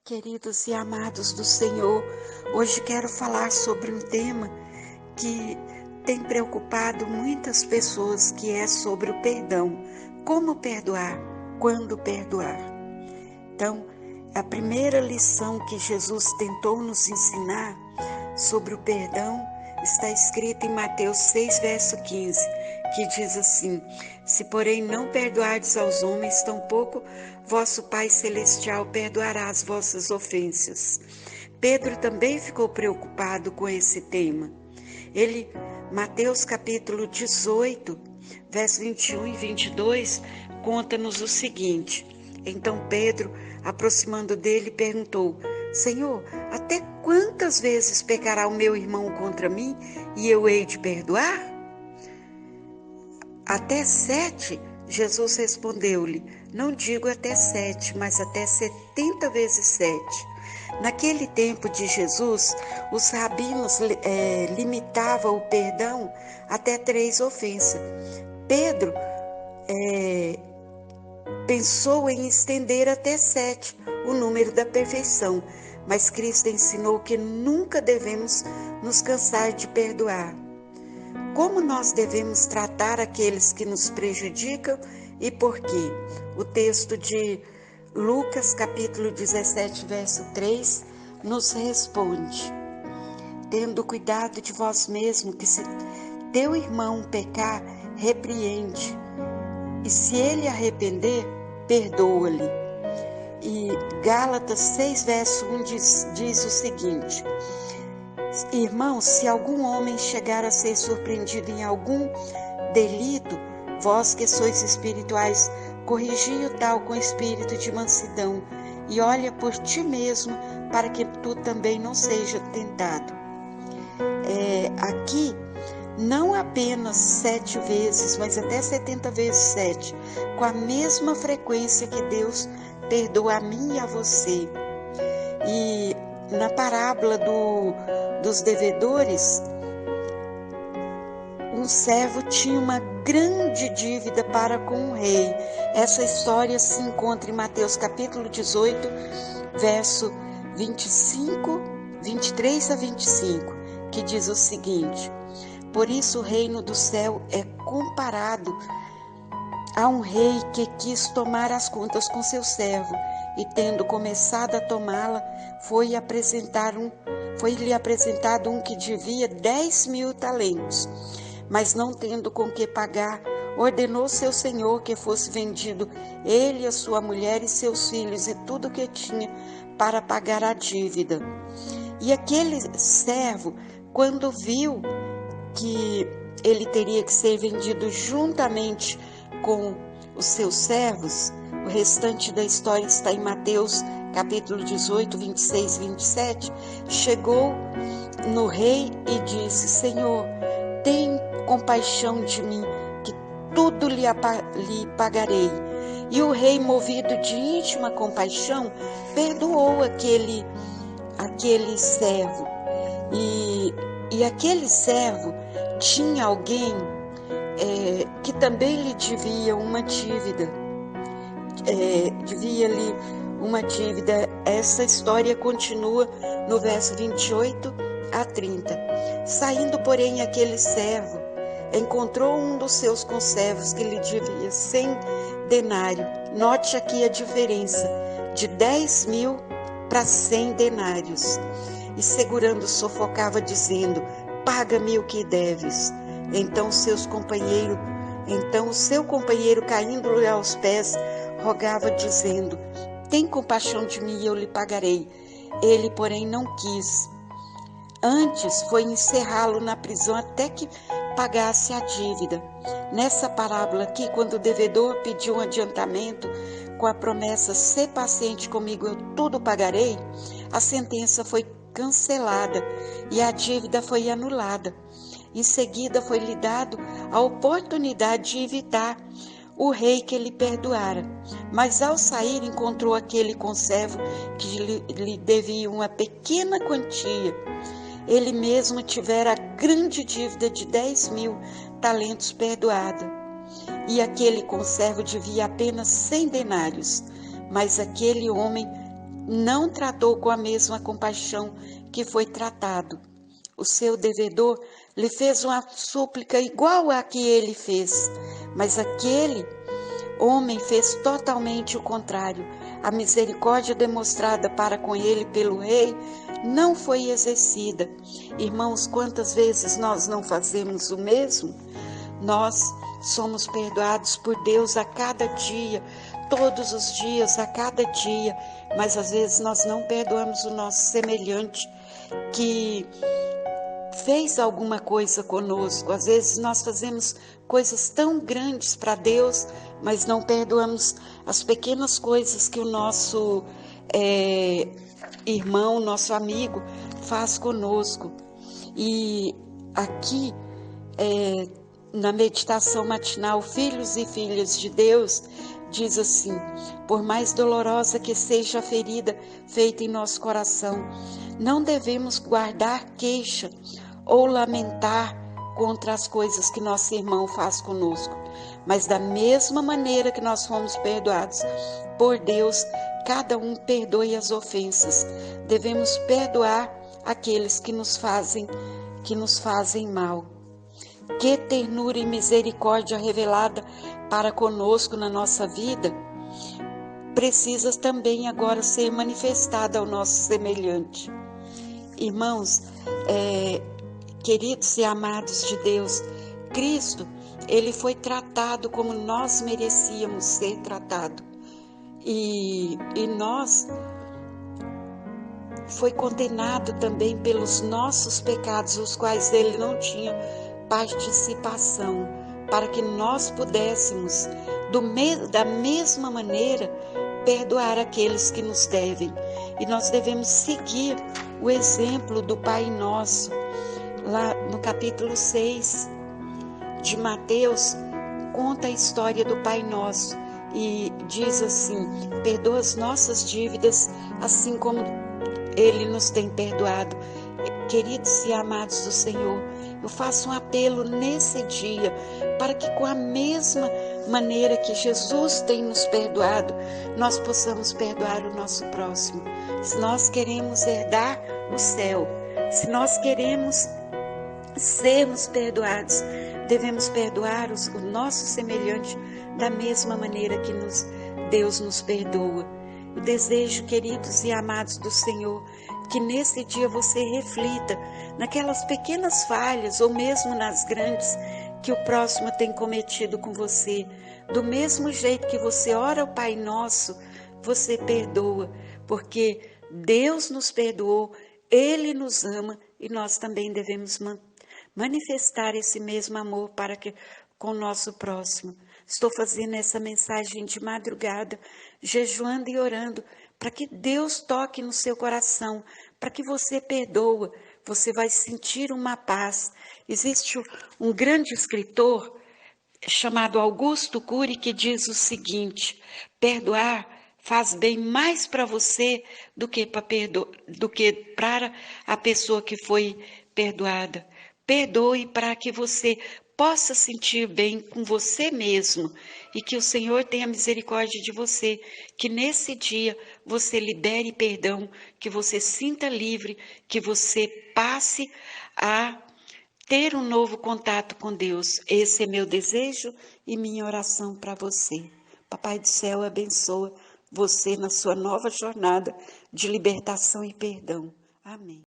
Queridos e amados do Senhor, hoje quero falar sobre um tema que tem preocupado muitas pessoas, que é sobre o perdão. Como perdoar? Quando perdoar? Então, a primeira lição que Jesus tentou nos ensinar sobre o perdão está escrita em Mateus 6, verso 15, que diz assim: se porém não perdoardes aos homens, tampouco vosso Pai Celestial perdoará as vossas ofensas. Pedro também ficou preocupado com esse tema. Mateus capítulo 18, verso 21 e 22, conta-nos o seguinte: então Pedro, aproximando dele, perguntou: Senhor, até quantas vezes pecará o meu irmão contra mim e eu hei de perdoar? Até 7? Jesus respondeu-lhe: não digo até 7, mas até 70 vezes 7. Naquele tempo de Jesus, os rabinos limitavam o perdão até 3 ofensas. Pedro pensou em estender até 7, o número da perfeição, mas Cristo ensinou que nunca devemos nos cansar de perdoar. Como nós devemos tratar aqueles que nos prejudicam e por quê? O texto de Lucas capítulo 17, verso 3, nos responde: tendo cuidado de vós mesmo, que se teu irmão pecar, repreende, e se ele arrepender, perdoa-lhe. E Gálatas 6, verso 1 diz o seguinte: irmãos, se algum homem chegar a ser surpreendido em algum delito, vós que sois espirituais, corrigi o tal com espírito de mansidão, e olha por ti mesmo, para que tu também não seja tentado. Aqui, não apenas 7 vezes, mas até 70 vezes 7, com a mesma frequência que Deus perdoa a mim e a você. E na parábola dos devedores, um servo tinha uma grande dívida para com o rei. Essa história se encontra em Mateus capítulo 18, verso 23 a 25, que diz o seguinte: por isso o reino do céu é comparado a um rei que quis tomar as contas com seu servo, e tendo começado a tomá-la, foi-lhe apresentado um que devia 10.000 talentos. Mas não tendo com que pagar, ordenou seu senhor que fosse vendido ele, a sua mulher e seus filhos e tudo o que tinha, para pagar a dívida. E aquele servo, quando viu que ele teria que ser vendido juntamente com os seus servos, o restante da história está em Mateus capítulo 18, 26 e 27, chegou no rei e disse: Senhor, tem compaixão de mim, que tudo lhe pagarei. E o rei, movido de íntima compaixão, perdoou aquele servo. E aquele servo tinha alguém que também lhe devia uma dívida. Devia-lhe uma dívida. Essa história continua no verso 28 a 30. Saindo, porém, aquele servo encontrou um dos seus conservos que lhe devia 100 denários. Note aqui a diferença de 10.000 para 100 denários. E segurando, sufocava, dizendo: paga-me o que deves. Então o seu companheiro, caindo-lhe aos pés, rogava, dizendo: tem compaixão de mim e eu lhe pagarei. Ele, porém, não quis. Antes foi encerrá-lo na prisão até que pagasse a dívida. Nessa parábola aqui, quando o devedor pediu um adiantamento com a promessa: ser paciente comigo, eu tudo pagarei, a sentença foi cancelada e a dívida foi anulada. Em seguida foi-lhe dado a oportunidade de evitar o rei que lhe perdoara. Mas ao sair encontrou aquele conservo que lhe devia uma pequena quantia. Ele mesmo tivera a grande dívida de 10.000 talentos perdoada. E aquele conservo devia apenas 100 denários. Mas aquele homem não tratou com a mesma compaixão que foi tratado. O seu devedor lhe fez uma súplica igual à que ele fez, mas aquele homem fez totalmente o contrário. A misericórdia demonstrada para com ele pelo rei não foi exercida. Irmãos, quantas vezes nós não fazemos o mesmo? Nós somos perdoados por Deus a cada dia, todos os dias, a cada dia, mas às vezes nós não perdoamos o nosso semelhante que fez alguma coisa conosco. Às vezes nós fazemos coisas tão grandes para Deus, mas não perdoamos as pequenas coisas que o nosso irmão, nosso amigo faz conosco. E aqui, na meditação matinal, Filhos e Filhas de Deus, diz assim: por mais dolorosa que seja a ferida feita em nosso coração, não devemos guardar queixa ou lamentar contra as coisas que nosso irmão faz conosco, mas da mesma maneira que nós fomos perdoados por Deus, cada um perdoe as ofensas. Devemos perdoar aqueles que nos fazem mal. Que ternura e misericórdia revelada para conosco na nossa vida precisa também agora ser manifestada ao nosso semelhante. Irmãos, queridos e amados de Deus, Cristo, ele foi tratado como nós merecíamos ser tratado. E nós foi condenado também pelos nossos pecados, os quais ele não tinha participação, para que nós pudéssemos, da mesma maneira, perdoar aqueles que nos devem. E nós devemos seguir o exemplo do Pai Nosso. Lá no capítulo 6 de Mateus, conta a história do Pai Nosso e diz assim: perdoa as nossas dívidas, assim como Ele nos tem perdoado. Queridos e amados do Senhor, eu faço um apelo nesse dia para que, com a mesma maneira que Jesus tem nos perdoado, nós possamos perdoar o nosso próximo. Se nós queremos herdar o céu, se nós queremos sermos perdoados, devemos perdoar o nosso semelhante da mesma maneira que Deus nos perdoa. Eu desejo, queridos e amados do Senhor, que nesse dia você reflita naquelas pequenas falhas ou mesmo nas grandes que o próximo tem cometido com você. Do mesmo jeito que você ora ao Pai Nosso, você perdoa, porque Deus nos perdoou, Ele nos ama e nós também devemos manifestar esse mesmo amor com o nosso próximo. Estou fazendo essa mensagem de madrugada, jejuando e orando, para que Deus toque no seu coração, para que você perdoa, você vai sentir uma paz. Existe um grande escritor chamado Augusto Cury que diz o seguinte: perdoar faz bem mais para você do que para a pessoa que foi perdoada. Perdoe para que você possa sentir bem com você mesmo e que o Senhor tenha misericórdia de você, que nesse dia você libere perdão, que você sinta livre, que você passe a ter um novo contato com Deus. Esse é meu desejo e minha oração para você. Papai do céu abençoa você na sua nova jornada de libertação e perdão. Amém.